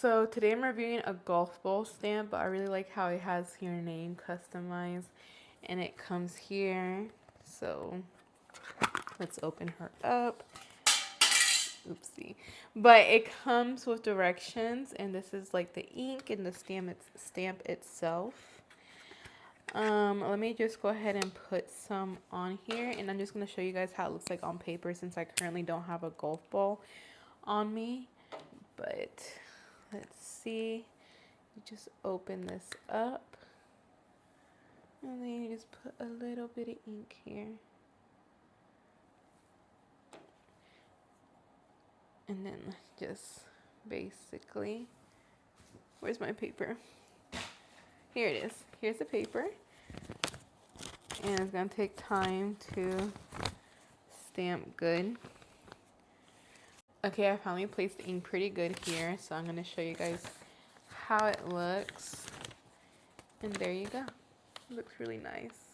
So today I'm reviewing a golf ball stamp, but I really like how it has your name customized and it comes here. So let's open her up. Oopsie. But it comes with directions, and this is like the ink and the stamp itself. Let me just go ahead and put some on here, and I'm just going to show you guys how it looks like on paper since I currently don't have a golf ball on me. But let's see. You just open this up, and then you just put a little bit of ink here. And then just basically, where's my paper? Here it is. Here's the paper. And it's going to take time to stamp good. Okay, I finally placed the ink pretty good here. So I'm going to show you guys how it looks. And there you go. It looks really nice.